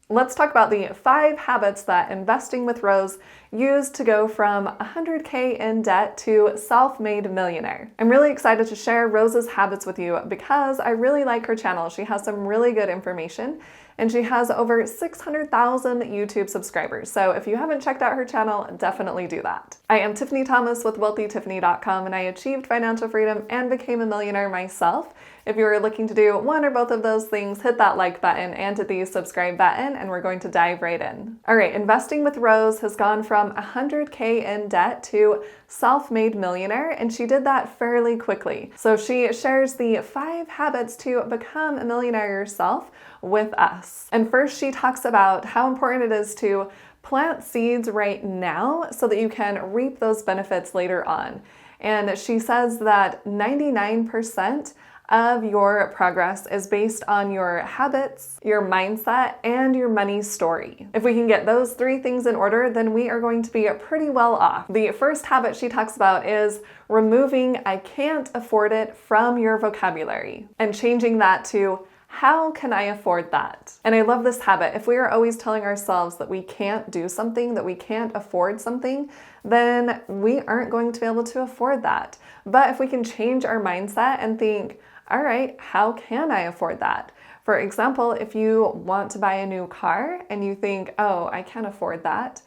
Let's talk about the 5 habits that Investing with Rose used to go from 100K in debt to self-made millionaire. I'm really excited to share Rose's habits with you because I really like her channel. She has some really good information and she has over 600,000 YouTube subscribers. So if you haven't checked out her channel, definitely do that. I am Tiffany Thomas with WealthyTiffany.com and I achieved financial freedom and became a millionaire myself. If you are looking to do one or both of those things, hit that like button and hit the subscribe button and we're going to dive right in. All right, Investing with Rose has gone from 100K in debt to self-made millionaire, and she did that fairly quickly. So she shares the 5 habits to become a millionaire yourself with us. And first she talks about how important it is to plant seeds right now so that you can reap those benefits later on. And she says that 99% of your progress is based on your habits, your mindset, and your money story. If we can get those 3 things in order, then we are going to be pretty well off. The first habit she talks about is removing "I can't afford it" from your vocabulary and changing that to "How can I afford that?" And I love this habit. If we are always telling ourselves that we can't do something, that we can't afford something, then we aren't going to be able to afford that. But if we can change our mindset and think, all right, how can I afford that? For example, if you want to buy a new car and you think, oh, I can't afford that.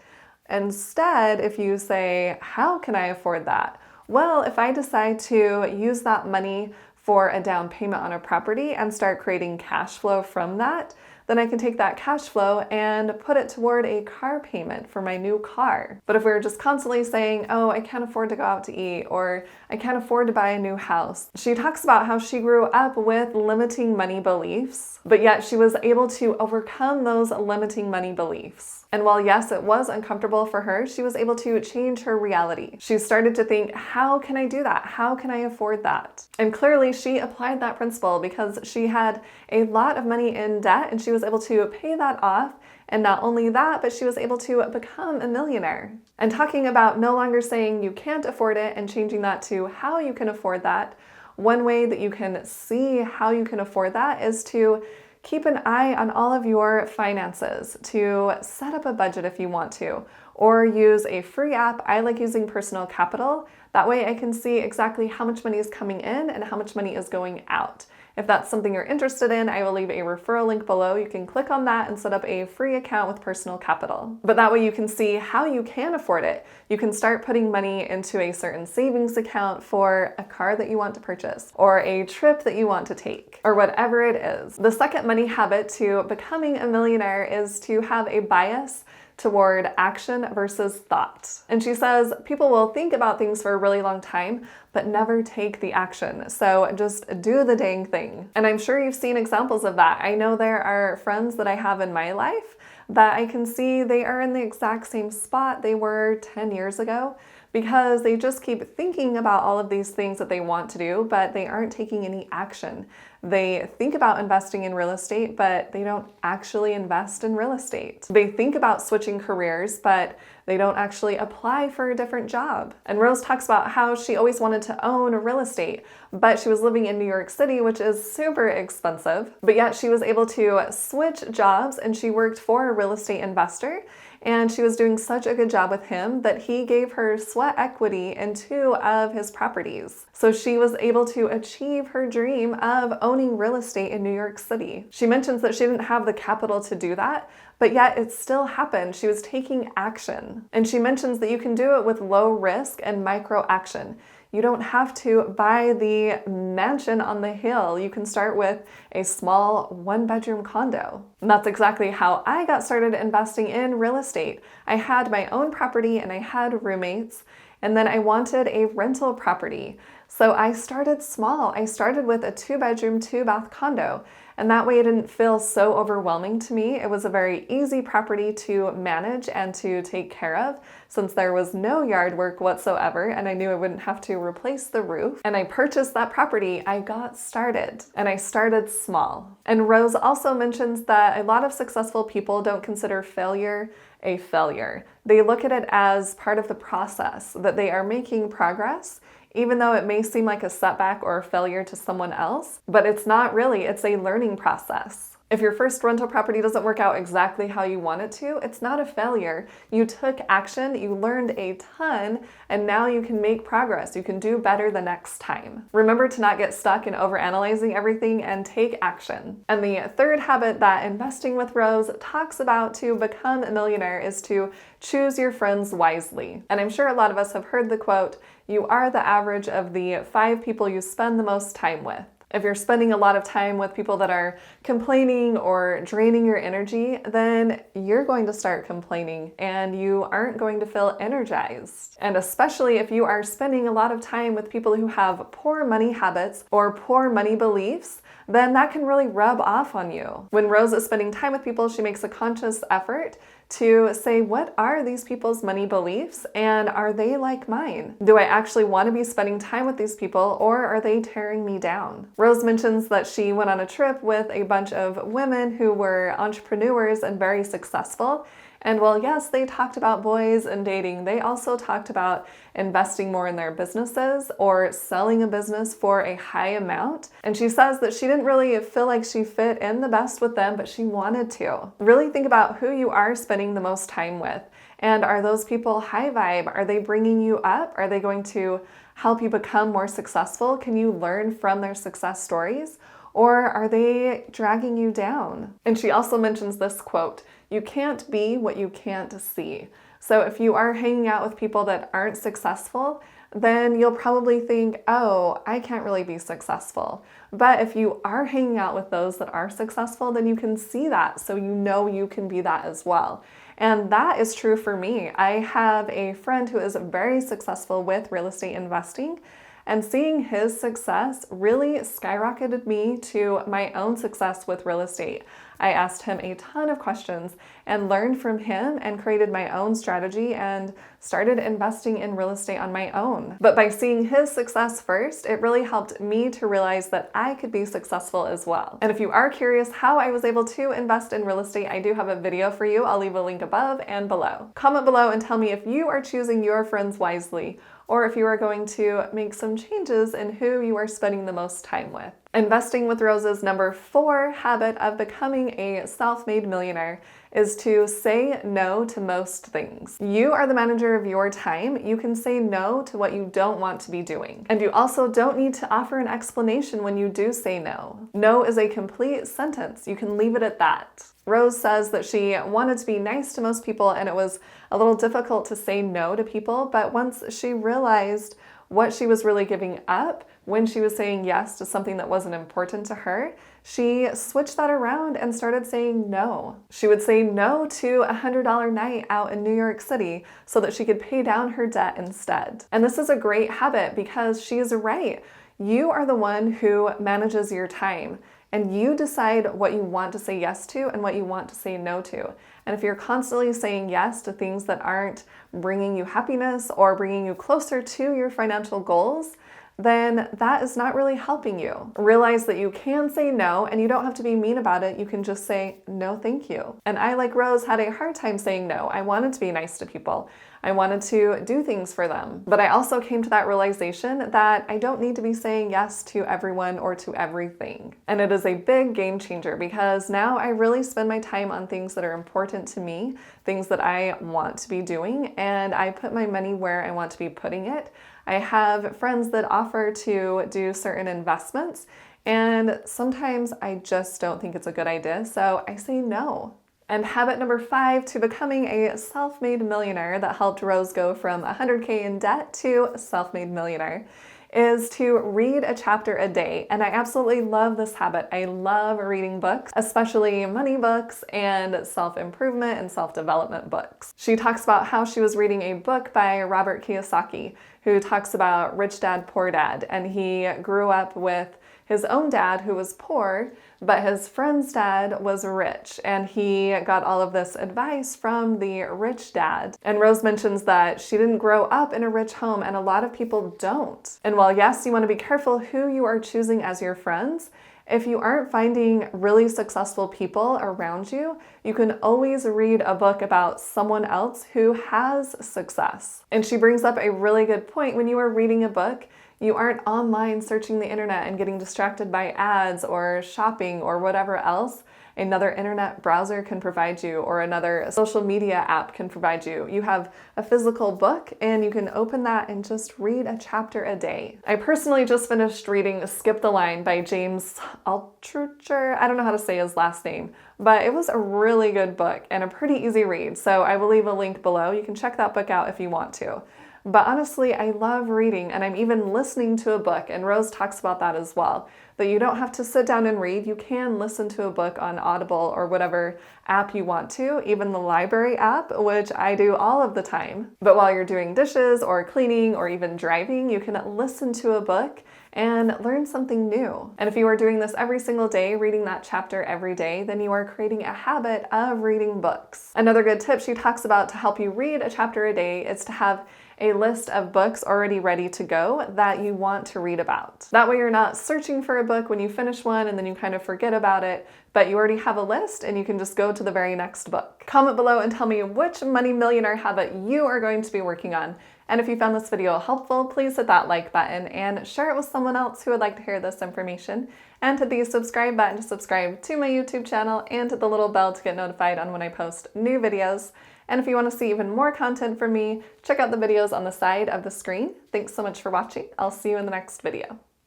Instead, if you say, how can I afford that? Well, if I decide to use that money for a down payment on a property and start creating cash flow from that, then I can take that cash flow and put it toward a car payment for my new car. But if we were just constantly saying, oh, I can't afford to go out to eat, or I can't afford to buy a new house. She talks about how she grew up with limiting money beliefs, but yet she was able to overcome those limiting money beliefs. And while yes, it was uncomfortable for her, she was able to change her reality. She started to think, how can I do that? How can I afford that? And clearly she applied that principle because she had a lot of money in debt and she was able to pay that off. And not only that, but she was able to become a millionaire. And talking about no longer saying you can't afford it and changing that to how you can afford that, one way that you can see how you can afford that is to keep an eye on all of your finances, to set up a budget if you want to, or use a free app. I like using Personal Capital. That way I can see exactly how much money is coming in and how much money is going out. If that's something you're interested in, I will leave a referral link below. You can click on that and set up a free account with Personal Capital. But that way you can see how you can afford it. You can start putting money into a certain savings account for a car that you want to purchase, or a trip that you want to take, or whatever it is. The second money habit to becoming a millionaire is to have a bias toward action versus thought. And she says people will think about things for a really long time, but never take the action. So just do the dang thing. And I'm sure you've seen examples of that. I know there are friends that I have in my life that I can see they are in the exact same spot they were 10 years ago because they just keep thinking about all of these things that they want to do, but they aren't taking any action. They think about investing in real estate, but they don't actually invest in real estate. They think about switching careers, but they don't actually apply for a different job. And Rose talks about how she always wanted to own real estate, but she was living in New York City, which is super expensive, but yet she was able to switch jobs and she worked for a real estate investor. And she was doing such a good job with him that he gave her sweat equity in 2 of his properties. So she was able to achieve her dream of owning real estate in New York City. She mentions that she didn't have the capital to do that, but yet it still happened. She was taking action. And she mentions that you can do it with low risk and micro action. You don't have to buy the mansion on the hill. You can start with a small 1-bedroom condo. And that's exactly how I got started investing in real estate. I had my own property and I had roommates, and then I wanted a rental property. So I started small. I started with a 2-bedroom, 2-bath condo. And that way it didn't feel so overwhelming to me. It was a very easy property to manage and to take care of since there was no yard work whatsoever and I knew I wouldn't have to replace the roof. And I purchased that property. I got started and I started small. And Rose also mentions that a lot of successful people don't consider failure a failure. They look at it as part of the process, that they are making progress, even though it may seem like a setback or a failure to someone else, but it's not really, it's a learning process. If your first rental property doesn't work out exactly how you want it to, it's not a failure. You took action, you learned a ton, and now you can make progress. You can do better the next time. Remember to not get stuck in overanalyzing everything and take action. And the third habit that Investing with Rose talks about to become a millionaire is to choose your friends wisely. And I'm sure a lot of us have heard the quote, "You are the average of the 5 people you spend the most time with." If you're spending a lot of time with people that are complaining or draining your energy, then you're going to start complaining and you aren't going to feel energized. And especially if you are spending a lot of time with people who have poor money habits or poor money beliefs, then that can really rub off on you. When Rose is spending time with people, she makes a conscious effort to say, what are these people's money beliefs and are they like mine? Do I actually want to be spending time with these people or are they tearing me down? Rose mentions that she went on a trip with a bunch of women who were entrepreneurs and very successful. And while yes, they talked about boys and dating, they also talked about investing more in their businesses or selling a business for a high amount. And she says that she didn't really feel like she fit in the best with them, but she wanted to. Really think about who you are spending the most time with. And are those people high vibe? Are they bringing you up? Are they going to help you become more successful? Can you learn from their success stories? Or are they dragging you down? And she also mentions this quote, "You can't be what you can't see." So if you are hanging out with people that aren't successful, then you'll probably think, oh, I can't really be successful. But if you are hanging out with those that are successful, then you can see that. So you know you can be that as well. And that is true for me. I have a friend who is very successful with real estate investing. And seeing his success really skyrocketed me to my own success with real estate. I asked him a ton of questions and learned from him and created my own strategy and started investing in real estate on my own. But by seeing his success first, it really helped me to realize that I could be successful as well. And if you are curious how I was able to invest in real estate, I do have a video for you. I'll leave a link above and below. Comment below and tell me if you are choosing your friends wisely, or if you are going to make some changes in who you are spending the most time with. Investing with Rose's number 4 habit of becoming a self-made millionaire is to say no to most things. You are the manager of your time. You can say no to what you don't want to be doing. And you also don't need to offer an explanation when you do say no. No is a complete sentence. You can leave it at that. Rose says that she wanted to be nice to most people and it was a little difficult to say no to people, but once she realized what she was really giving up when she was saying yes to something that wasn't important to her, she switched that around and started saying no. She would say no to a $100 night out in New York City so that she could pay down her debt instead. And this is a great habit because she is right. You are the one who manages your time. And you decide what you want to say yes to and what you want to say no to. And if you're constantly saying yes to things that aren't bringing you happiness or bringing you closer to your financial goals, then that is not really helping you. Realize that you can say no and you don't have to be mean about it. You can just say, no, thank you. And I, like Rose, had a hard time saying no. I wanted to be nice to people. I wanted to do things for them. But I also came to that realization that I don't need to be saying yes to everyone or to everything. And it is a big game changer because now I really spend my time on things that are important to me, things that I want to be doing, and I put my money where I want to be putting it. I have friends that offer to do certain investments, and sometimes I just don't think it's a good idea, so I say no. And habit number 5 to becoming a self-made millionaire that helped Rose go from 100K in debt to self-made millionaire is to read a chapter a day. And I absolutely love this habit. I love reading books, especially money books and self-improvement and self-development books. She talks about how she was reading a book by Robert Kiyosaki, who talks about rich dad, poor dad. And he grew up with his own dad who was poor, but his friend's dad was rich, and he got all of this advice from the rich dad. And Rose mentions that she didn't grow up in a rich home, and a lot of people don't. And while yes, you want to be careful who you are choosing as your friends, if you aren't finding really successful people around you, you can always read a book about someone else who has success. And she brings up a really good point. When you are reading a book, you aren't online searching the internet and getting distracted by ads or shopping or whatever else, another internet browser can provide you, or another social media app can provide you. You have a physical book and you can open that and just read a chapter a day. I personally just finished reading Skip the Line by James Altucher. I don't know how to say his last name, but it was a really good book and a pretty easy read. So I will leave a link below. You can check that book out if you want to. But honestly, I love reading, and I'm even listening to a book, and Rose talks about that as well, that you don't have to sit down and read. You can listen to a book on Audible or whatever app you want to, even the library app, which I do all of the time. But while you're doing dishes or cleaning or even driving, you can listen to a book and learn something new. And if you are doing this every single day, reading that chapter every day, then you are creating a habit of reading books. Another good tip she talks about to help you read a chapter a day is to have a list of books already ready to go that you want to read about. That way you're not searching for a book when you finish one and then you kind of forget about it, but you already have a list and you can just go to the very next book. Comment below and tell me which money millionaire habit you are going to be working on. And if you found this video helpful, please hit that like button and share it with someone else who would like to hear this information. And hit the subscribe button to subscribe to my YouTube channel, and hit the little bell to get notified on when I post new videos. And if you want to see even more content from me, check out the videos on the side of the screen. Thanks so much for watching. I'll see you in the next video.